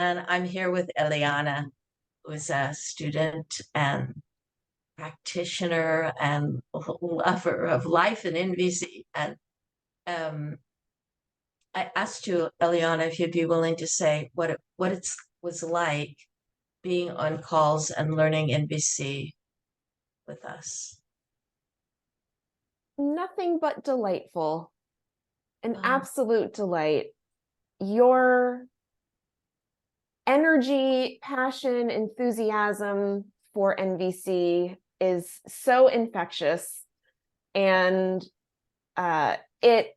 And I'm here with Eliana, who is a student and practitioner and lover of life in NVC. And um, I asked you, Eliana, if you'd be willing to say what it was like being on calls and learning NVC with us. Nothing but delightful. An Oh, absolute delight. Your energy, passion, enthusiasm for NVC is so infectious, and it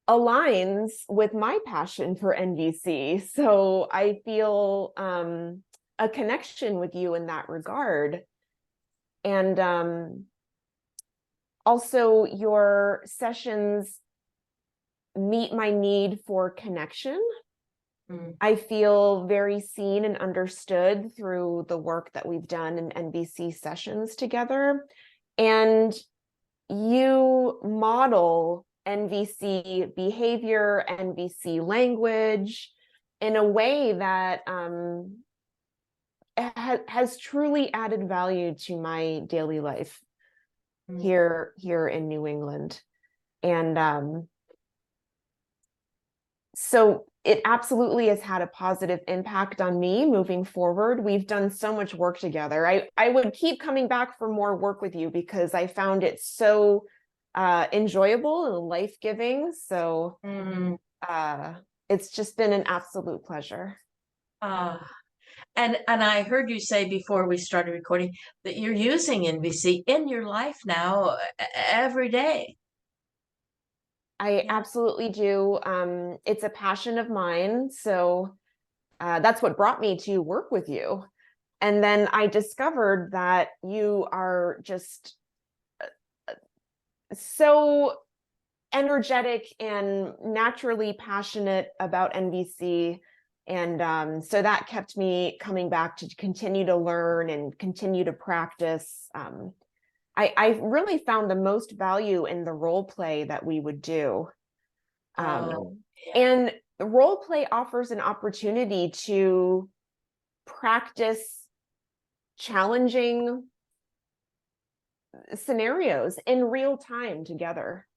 aligns with my passion for NVC. So I feel a connection with you in that regard. And also, your sessions meet my need for connection. I feel very seen and understood through the work that we've done in NVC sessions together. And you model NVC behavior, NVC language in a way that has truly added value to my daily life here in New England. And so it absolutely has had a positive impact on me moving forward. We've done so much work together. I would keep coming back for more work with you because I found it so enjoyable and life-giving. So it's just been an absolute pleasure. And I heard you say before we started recording that you're using NVC in your life now every day. I absolutely do. It's a passion of mine. So that's what brought me to work with you. And then I discovered that you are just so energetic and naturally passionate about NVC. And so that kept me coming back to continue to learn and continue to practice. I really found the most value in the role play that we would do. And role play offers an opportunity to practice challenging scenarios in real time together.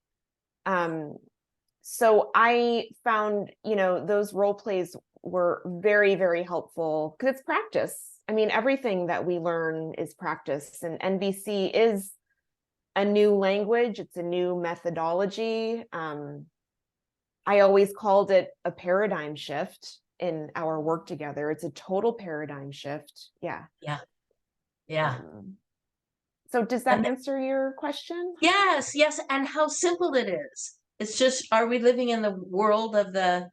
So I found, those role plays were very, very helpful because it's practice. I mean, everything that we learn is practice, and NVC is a new language. It's a new methodology. I always called it a paradigm shift in our work together. It's a total paradigm shift. Yeah. So does that answer your question? Yes. And how simple it is. It's just, are we living in the world of the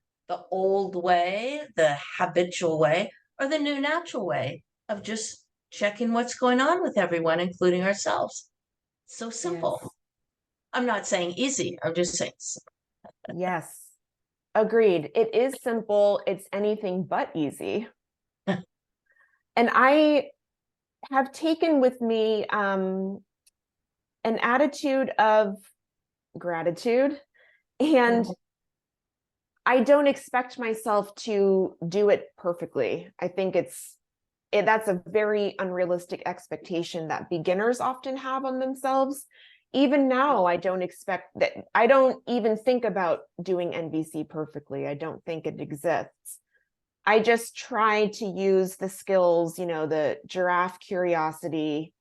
old way, the habitual way, or the new natural way of just checking what's going on with everyone, including ourselves? So simple. Yes. I'm not saying easy. I'm just saying simple. Yes. Agreed. It is simple. It's anything but easy. And I have taken with me an attitude of gratitude, and I don't expect myself to do it perfectly. I think that's a very unrealistic expectation that beginners often have on themselves. Even now, I don't expect that. I don't even think about doing NVC perfectly. I don't think it exists. I just try to use the skills, the giraffe curiosity.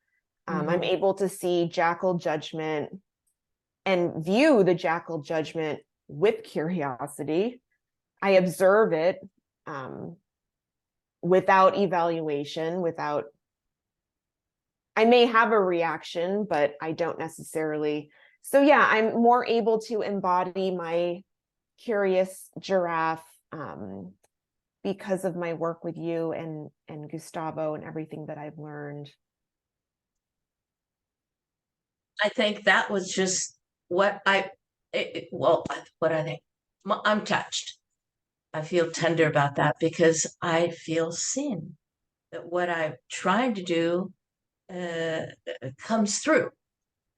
I'm able to see jackal judgment and view the jackal judgment with curiosity. I observe it without evaluation, I may have a reaction, but I don't necessarily. So yeah, I'm more able to embody my curious giraffe because of my work with you and Gustavo and everything that I've learned. I think that was just what I think. I'm touched. I feel tender about that because I feel seen. That what I'm trying to do comes through.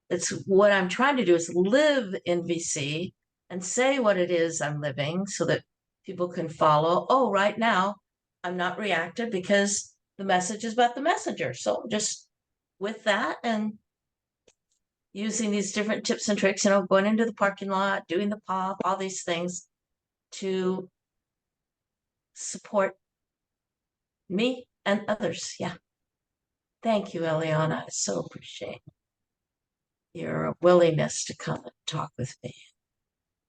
It's what I'm trying to do is live in VC and say what it is I'm living so that people can follow. Oh, right now I'm not reactive because the message is about the messenger. So just with that and using these different tips and tricks, going into the parking lot, doing the pop, all these things to support me and others. Yeah. Thank you, Eliana. I so appreciate your willingness to come and talk with me.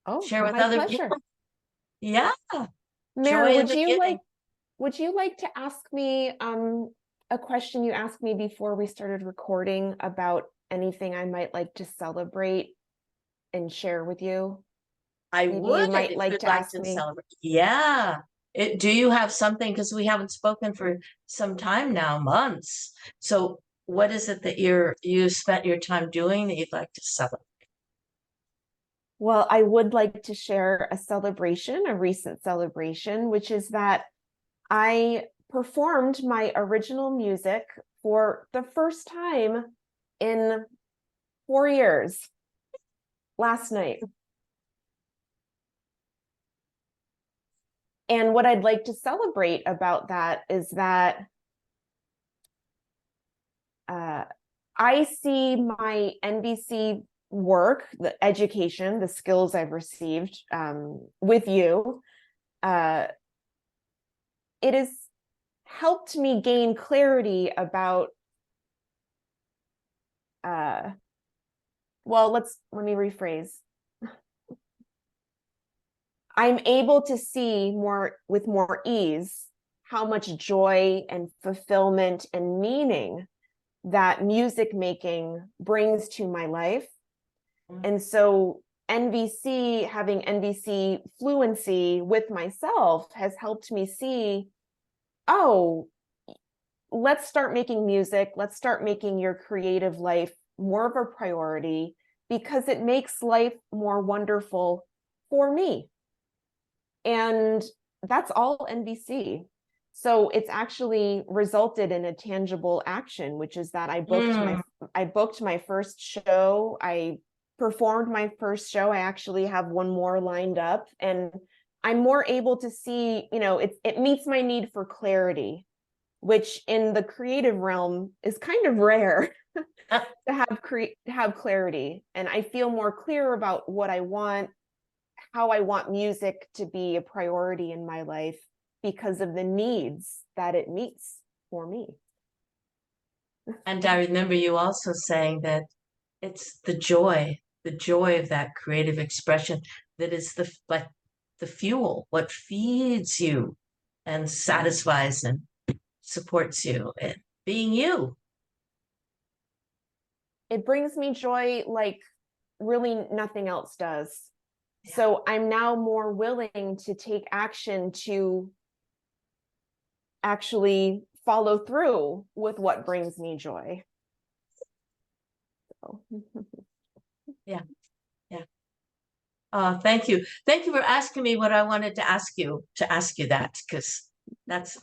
Oh, Share with my other pleasure. people. Yeah. Mayor, Joy in the giving. would you like to ask me a question you asked me before we started recording about anything I might like to celebrate and share with you? I Maybe would you might if like you'd to like ask to me. celebrate. Yeah. Do you have something? Because we haven't spoken for some time now, months. So what is it that you spent your time doing that you'd like to celebrate? Well, I would like to share a celebration, a recent celebration, which is that I performed my original music for the first time in 4 years last night. And what I'd like to celebrate about that is that I see my NVC work, the education, the skills I've received with you. It has helped me gain clarity about, well, let me rephrase. I'm able to see with more ease how much joy and fulfillment and meaning that music making brings to my life. And so having NVC fluency with myself has helped me see, oh, let's start making music. Let's start making your creative life more of a priority because it makes life more wonderful for me. And that's all NVC. So it's actually resulted in a tangible action, which is that I booked my first show. I performed my first show. I actually have one more lined up, and I'm more able to see, it meets my need for clarity, which in the creative realm is kind of rare to have clarity. And I feel more clear about what I want, how I want music to be a priority in my life because of the needs that it meets for me. And I remember you also saying that it's the joy of that creative expression that is the fuel, what feeds you and satisfies and supports you in being you. It brings me joy like really nothing else does. Yeah. So I'm now more willing to take action to actually follow through with what brings me joy. So. Yeah. Thank you. Thank you for asking me what I wanted to ask you that, because that's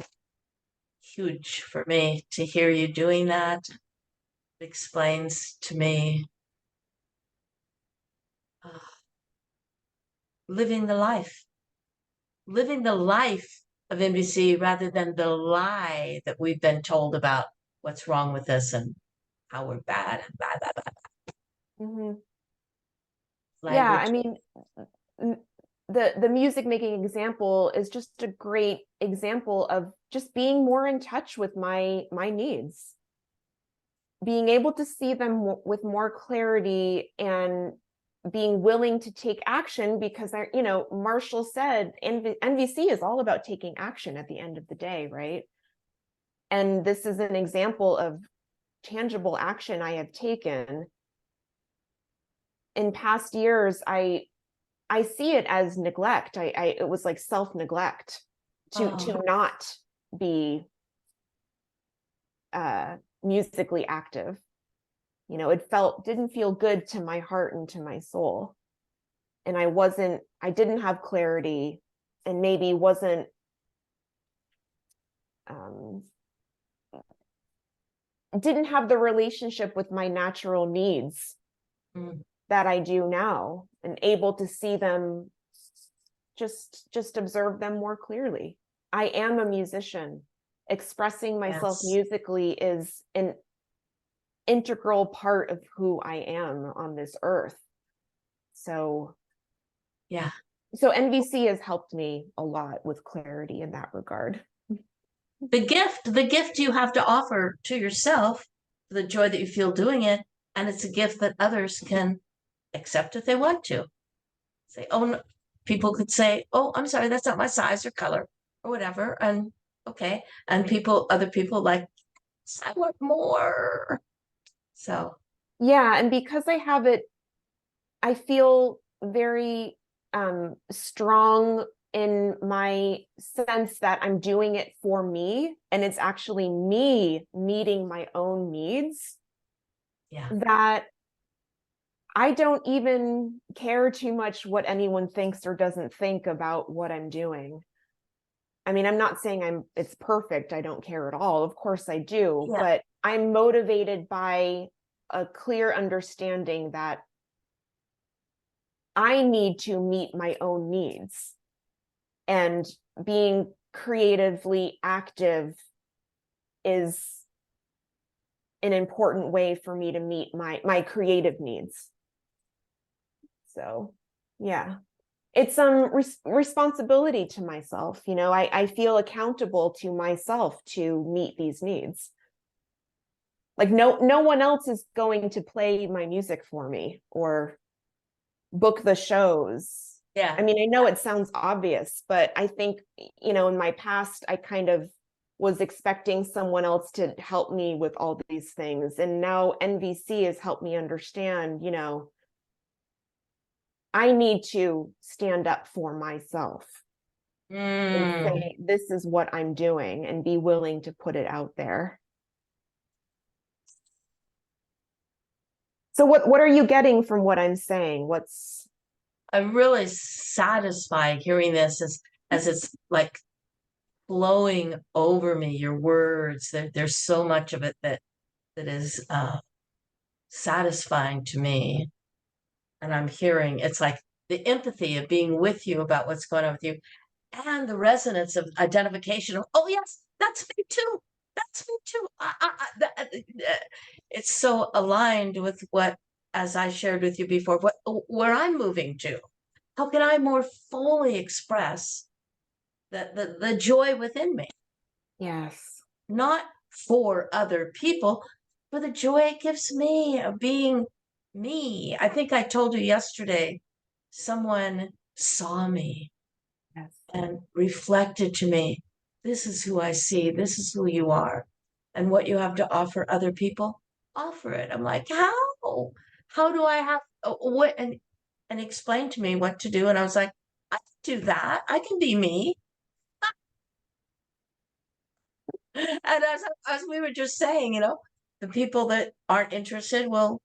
huge for me to hear you doing that. It explains to me living the life of NBC rather than the lie that we've been told about what's wrong with us and how we're bad and blah, blah, blah. Mm-hmm. Language. Yeah, I mean, the music making example is just a great example of just being more in touch with my needs, being able to see them with more clarity and being willing to take action because Marshall said NVC is all about taking action at the end of the day, right? And this is an example of tangible action I have taken in past years. I see it as neglect. It was like self-neglect to not be musically active. It didn't feel good to my heart and to my soul. And I didn't have clarity and maybe didn't have the relationship with my natural needs that I do now, and able to see them just observe them more clearly. I am a musician. Expressing myself Yes. musically is an integral part of who I am on this earth. So Yeah. so NVC has helped me a lot with clarity in that regard. The gift you have to offer to yourself, the joy that you feel doing it, and it's a gift that others can accept if they want to. Say, oh, no. People could say, oh, I'm sorry, that's not my size or color or whatever. And okay. And other people like, I want more. So Yeah, and because I have it, I feel very strong in my sense that I'm doing it for me, and it's actually me meeting my own needs. yeah. That I don't even care too much what anyone thinks or doesn't think about what I'm doing. I mean, I'm not saying it's perfect. I don't care at all. Of course I do, Yeah. but I'm motivated by a clear understanding that I need to meet my own needs, and being creatively active is an important way for me to meet my creative needs. So, yeah. It's some responsibility to myself. I feel accountable to myself to meet these needs. Like no one else is going to play my music for me or book the shows. Yeah. I mean, I know it sounds obvious, but I think, in my past, I kind of was expecting someone else to help me with all these things. And now NVC has helped me understand, I need to stand up for myself and say, this is what I'm doing, and be willing to put it out there. So what are you getting from what I'm saying? I'm really satisfied hearing this as it's like flowing over me, your words. There's so much of it that is satisfying to me. And I'm hearing it's like the empathy of being with you about what's going on with you, and the resonance of identification of, oh yes, that's me too. That's me too. It's so aligned with what, as I shared with you before, where I'm moving to. How can I more fully express the joy within me? Yes. Not for other people, for the joy it gives me of being me. I think I told you yesterday, someone saw me Yes. and reflected to me, this is who I see, this is who you are, and what you have to offer other people, offer it. I'm like, how? How do I have what? And explain to me what to do. And I was like, I can do that. I can be me. And as we were just saying, the people that aren't interested will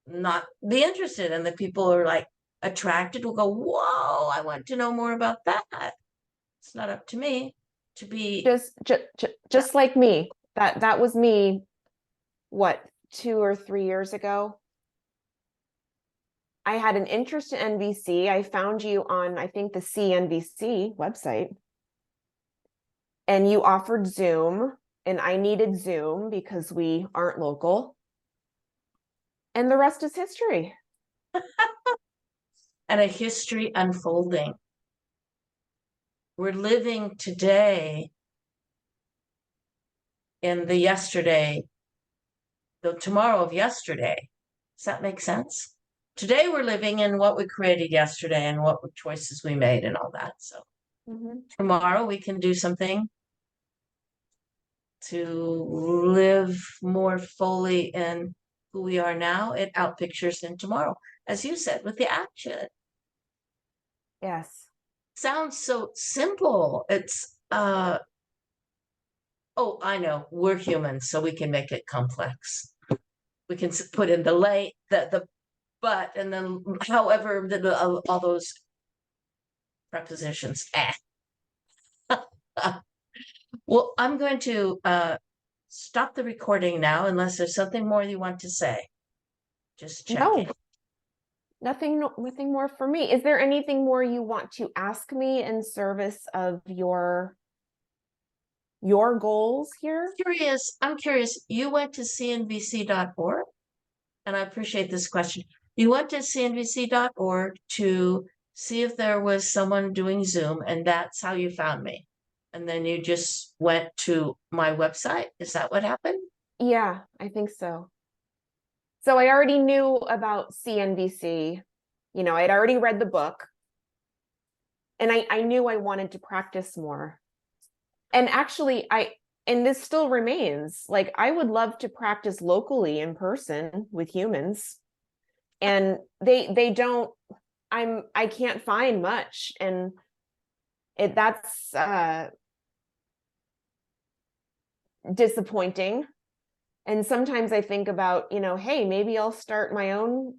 not be interested, and the people who are like attracted will go, whoa, I want to know more about that. It's not up to me to be Just like me. That was me, what, 2 or 3 years ago. I had an interest in NVC. I found you on, I think, the CNVC website, and you offered Zoom, and I needed Zoom because we aren't local. And the rest is history. and a history unfolding. We're living today in the yesterday, the tomorrow of yesterday. Does that make sense? Today we're living in what we created yesterday and what choices we made and all that. So tomorrow we can do something to live more fully in who we are now. It outpictures in tomorrow, as you said, with the action. Yes. Sounds so simple. It's oh, I know, we're humans, so we can make it complex. We can put in the but, and then however all those prepositions. Well, I'm going to stop the recording now unless there's something more you want to say. Just checking. Nothing more for me. Is there anything more you want to ask me in service of your goals here? I'm curious. You went to cnbc.org, and I appreciate this question. You went to cnbc.org to see if there was someone doing Zoom, and that's how you found me. And then you just went to my website. Is that what happened? Yeah, I think so. So I already knew about CNBC. I'd already read the book, and I knew I wanted to practice more. And actually, and this still remains, like, I would love to practice locally in person with humans. And they don't, I can't find much. And that's disappointing. And sometimes I think about, hey, maybe I'll start my own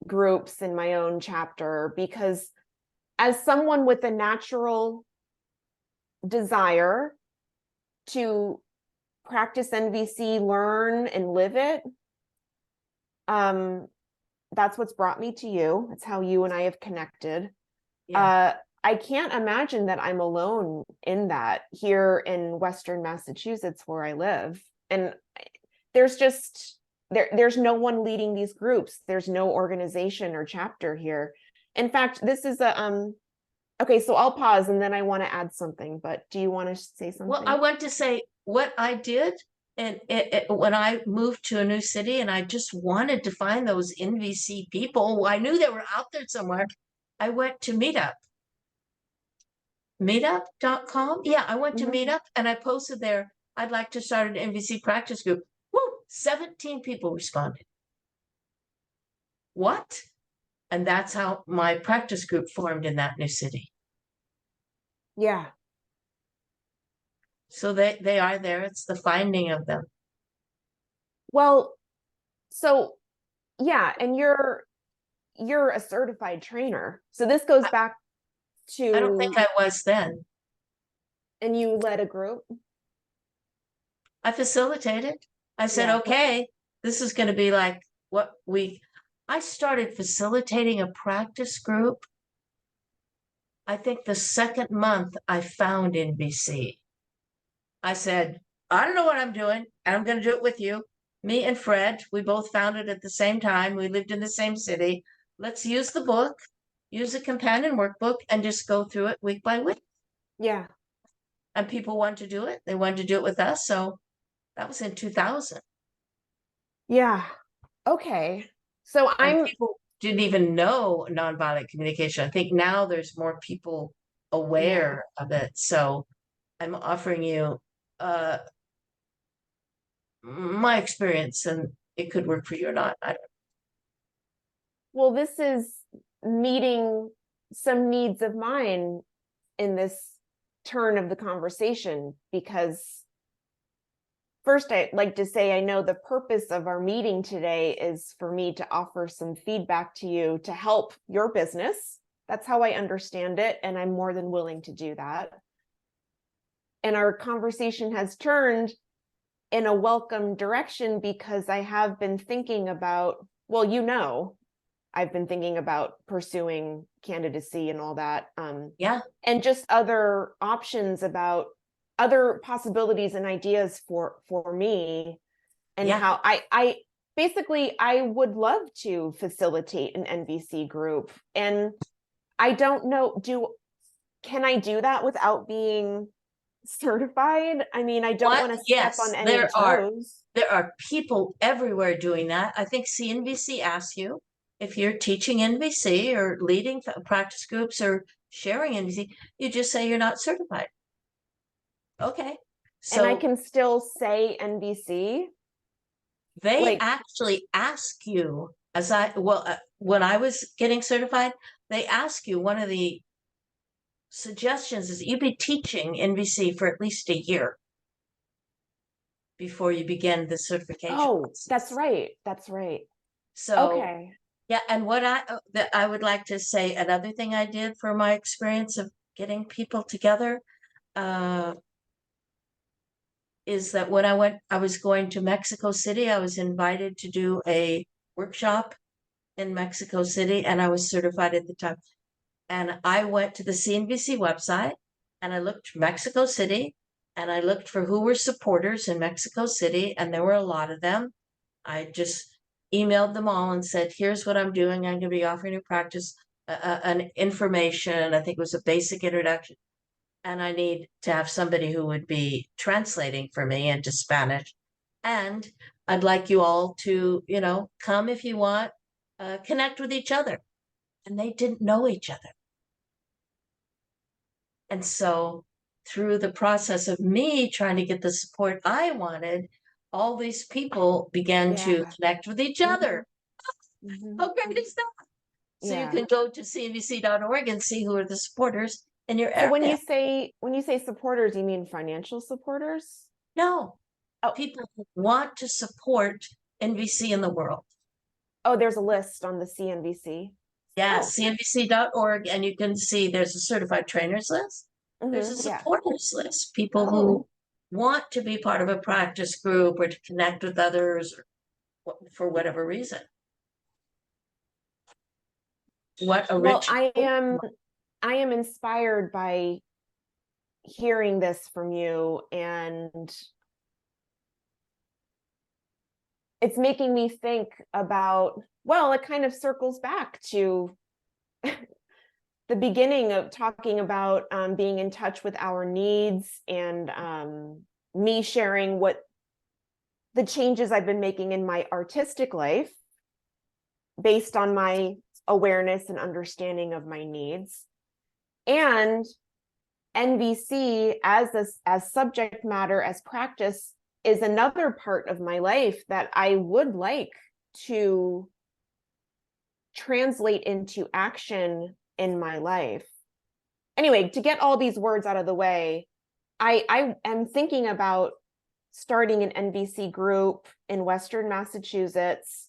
groups in my own chapter, because as someone with a natural desire to practice NVC, learn and live it, that's what's brought me to you. It's how you and I have connected. Yeah. I can't imagine that I'm alone in that here in Western Massachusetts, where I live. And there's just there's no one leading these groups. There's no organization or chapter here. In fact, this is a okay, so I'll pause and then I want to add something, but do you want to say something? Well, I want to say what I did, and when I moved to a new city and I just wanted to find those NVC people, I knew they were out there somewhere. I went to meetup.com. Yeah, I went to Meetup and I posted there, I'd like to start an NVC practice group. Woo, 17 people responded. What? And that's how my practice group formed in that new city. Yeah. So they are there. It's the finding of them. Well, so yeah, and you're a certified trainer. So this goes back to, I don't think I was then. And you led a group? I facilitated. I said, Yeah. okay, this is going to be like I started facilitating a practice group. I think the second month I found NVC. I said, I don't know what I'm doing, and I'm going to do it with you. Me and Fred, we both found it at the same time. We lived in the same city. Let's use the book, use a companion workbook, and just go through it week by week. Yeah. And people wanted to do it. They wanted to do it with us. So that was in 2000. Yeah. Okay. So And people didn't even know nonviolent communication. I think now there's more people aware of it. So I'm offering you my experience, and it could work for you or not. I don't. Well, this is meeting some needs of mine in this turn of the conversation, because first, I'd like to say I know the purpose of our meeting today is for me to offer some feedback to you to help your business. That's how I understand it, and I'm more than willing to do that. And our conversation has turned in a welcome direction, because I have been thinking about, well, I've been thinking about pursuing candidacy and all that. Yeah. And just other options, about other possibilities and ideas for me, and how I basically, I would love to facilitate an NVC group. And I don't know, can I do that without being certified? I mean, I don't want to step on any toes. There are people everywhere doing that. I think CNVC asks you if you're teaching NVC or leading practice groups or sharing NVC, you just say you're not certified. Okay. So, and I can still say NVC. They actually ask you, when I was getting certified, they ask you, one of the suggestions is you be teaching NVC for at least a year before you begin the certification. Oh, process. that's right. That's right. So, okay. Yeah, and what I would like to say, another thing I did for my experience of getting people together, is that when I was going to Mexico City, I was invited to do a workshop in Mexico City, and I was certified at the time. And I went to the CNBC website and I looked Mexico City and I looked for who were supporters in Mexico City, and there were a lot of them. I just emailed them all and said, here's what I'm doing. I'm going to be offering a practice, an information. I think it was a basic introduction. And I need to have somebody who would be translating for me into Spanish. And I'd like you all to, come if you want, connect with each other. And they didn't know each other. And so through the process of me trying to get the support I wanted, all these people began to connect with each other. Mm-hmm. How great is that? So you Yeah. can go to cnbc.org and see who are the supporters in your So area. when you say supporters, you mean financial supporters? No, Oh. people who want to support NVC in the world. Oh, there's a list on the CNBC. Yes, cnbc.org, and you can see there's a certified trainers list. There's a supporters list, people who want to be part of a practice group or to connect with others or for whatever reason. What a Well, rich. I am inspired by hearing this from you, and it's making me think about, well, it kind of circles back to the beginning of talking about being in touch with our needs, and me sharing what the changes I've been making in my artistic life based on my awareness and understanding of my needs. And NVC as subject matter, as practice, is another part of my life that I would like to translate into action in my life. Anyway, to get all these words out of the way, I am thinking about starting an NVC group in Western Massachusetts.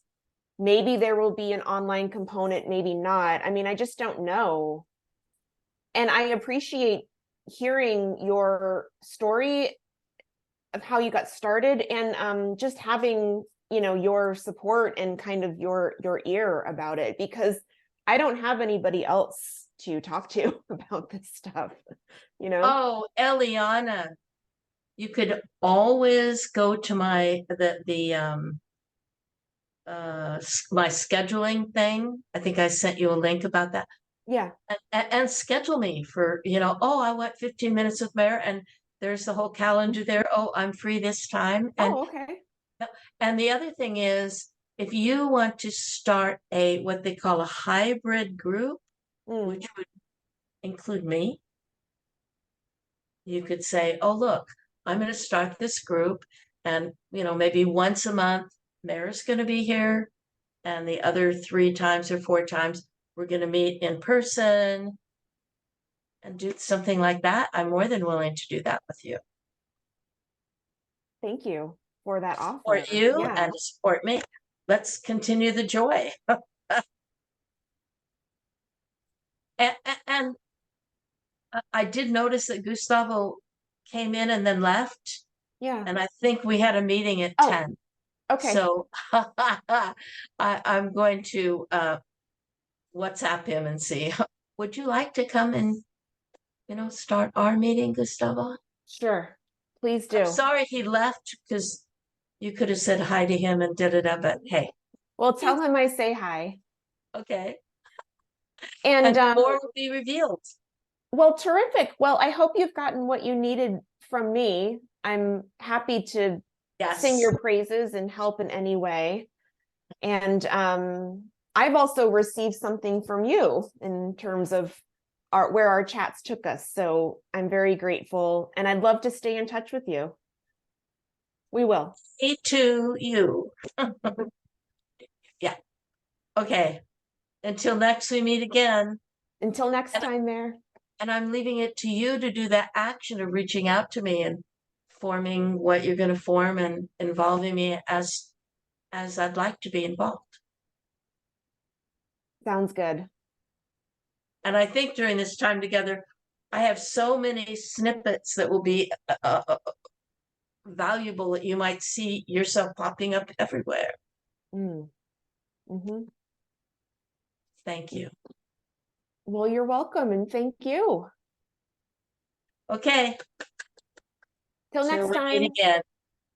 Maybe there will be an online component, maybe not. I mean, I just don't know. And I appreciate hearing your story of how you got started, and just having, your support and kind of your ear about it, because I don't have anybody else to talk to about this stuff, Oh, Eliana, you could always go to my my scheduling thing. I think I sent you a link about that. Yeah. And schedule me for, I went 15 minutes with Mair, and there's the whole calendar there. Oh, I'm free this time. And Okay. and the other thing is, if you want to start what they call a hybrid group, which would include me, you could say, oh, look, I'm going to start this group, and maybe once a month Mair's going to be here, and the other 3 times or 4 times we're going to meet in person and do something like that. I'm more than willing to do that with you. Thank you for that offer. Support you and to support me. Let's continue the joy. And I did notice that Gustavo came in and then left. Yeah. And I think we had a meeting at 10. Okay. So I'm going to WhatsApp him and see. Would you like to come and, start our meeting, Gustavo? Sure. Please do. I'm sorry he left, because you could have said hi to him and did-da-da, but hey. Well, tell him I say hi. Okay. And more will be revealed. Well, terrific. Well, I hope you've gotten what you needed from me. I'm happy to sing your praises and help in any way. And I've also received something from you in terms of where our chats took us. So I'm very grateful, and I'd love to stay in touch with you. We will. Me too, you. Yeah. Okay. Until next we meet again. Until next time, Mair. And I'm leaving it to you to do that action of reaching out to me and forming what you're going to form and involving me as I'd like to be involved. Sounds good. And I think during this time together, I have so many snippets that will be valuable, that you might see yourself popping up everywhere. Mm-hmm. Thank you. Well, you're welcome, and thank you. Okay. Till Till next we time. meet again.